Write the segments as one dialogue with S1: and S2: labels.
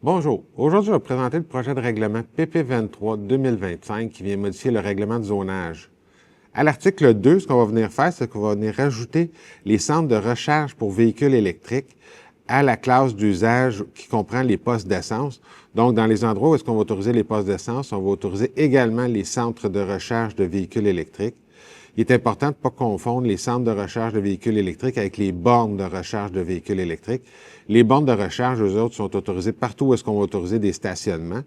S1: Bonjour. Aujourd'hui, je vais vous présenter le projet de règlement PP23-2025 qui vient modifier le règlement de zonage. À l'article 2, ce qu'on va venir faire, c'est qu'on va venir rajouter les centres de recharge pour véhicules électriques à la classe d'usage qui comprend les postes d'essence. Donc, dans les endroits où est-ce qu'on va autoriser les postes d'essence, on va autoriser également les centres de recharge de véhicules électriques. Il est important de ne pas confondre les centres de recharge de véhicules électriques avec les bornes de recharge de véhicules électriques. Les bornes de recharge, eux autres, sont autorisées partout où est-ce qu'on va autoriser des stationnements.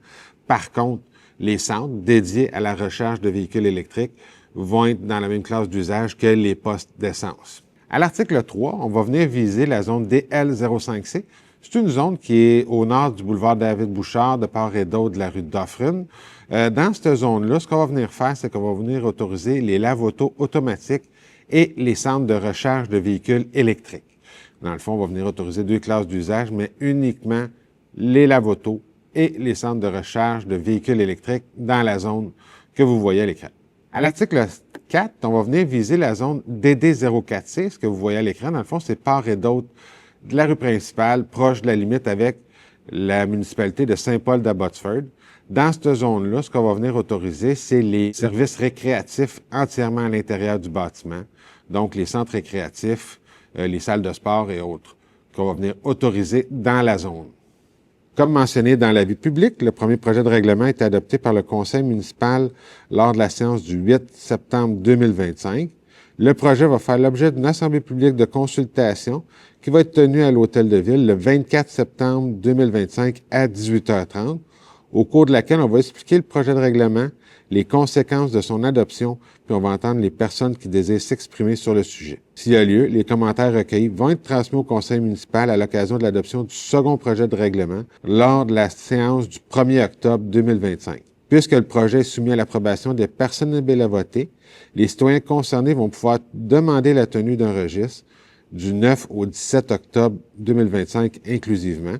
S1: Par contre, les centres dédiés à la recharge de véhicules électriques vont être dans la même classe d'usage que les postes d'essence. À l'article 3, on va venir viser la zone DL05C. C'est une zone qui est au nord du boulevard David-Bouchard, de part et d'autre de la rue d'Offrune. Dans cette zone-là, ce qu'on va venir faire, c'est qu'on va venir autoriser les lave-autos automatiques et les centres de recharge de véhicules électriques. Dans le fond, on va venir autoriser deux classes d'usage, mais uniquement les lave-autos et les centres de recharge de véhicules électriques dans la zone que vous voyez à l'écran. À l'article 4, on va venir viser la zone DD04C. Ce que vous voyez à l'écran, dans le fond, c'est part et d'autre de la rue principale, proche de la limite avec la municipalité de Saint-Paul-d'Abbotsford. Dans cette zone-là, ce qu'on va venir autoriser, c'est les services récréatifs entièrement à l'intérieur du bâtiment. Donc, les centres récréatifs, les salles de sport et autres, qu'on va venir autoriser dans la zone. Comme mentionné dans l'avis public, le premier projet de règlement a été adopté par le conseil municipal lors de la séance du 8 septembre 2025. Le projet va faire l'objet d'une assemblée publique de consultation qui va être tenue à l'Hôtel de Ville le 24 septembre 2025 à 18h30, au cours de laquelle on va expliquer le projet de règlement, les conséquences de son adoption, puis on va entendre les personnes qui désirent s'exprimer sur le sujet. S'il y a lieu, les commentaires recueillis vont être transmis au conseil municipal à l'occasion de l'adoption du second projet de règlement lors de la séance du 1er octobre 2025. Puisque le projet est soumis à l'approbation des personnes éligibles à voter, les citoyens concernés vont pouvoir demander la tenue d'un registre du 9 au 17 octobre 2025 inclusivement.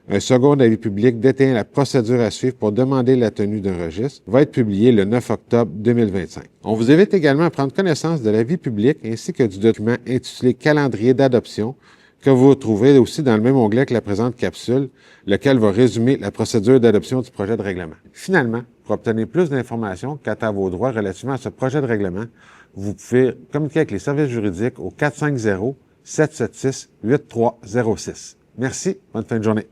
S1: Un second avis public détaillant la procédure à suivre pour demander la tenue d'un registre va être publié le 9 octobre 2025. On vous invite également à prendre connaissance de l'avis public ainsi que du document intitulé « Calendrier d'adoption » que vous retrouverez aussi dans le même onglet que la présente capsule, lequel va résumer la procédure d'adoption du projet de règlement. Finalement, pour obtenir plus d'informations quant à vos droits relativement à ce projet de règlement, vous pouvez communiquer avec les services juridiques au 450-776-8306. Merci, bonne fin de journée.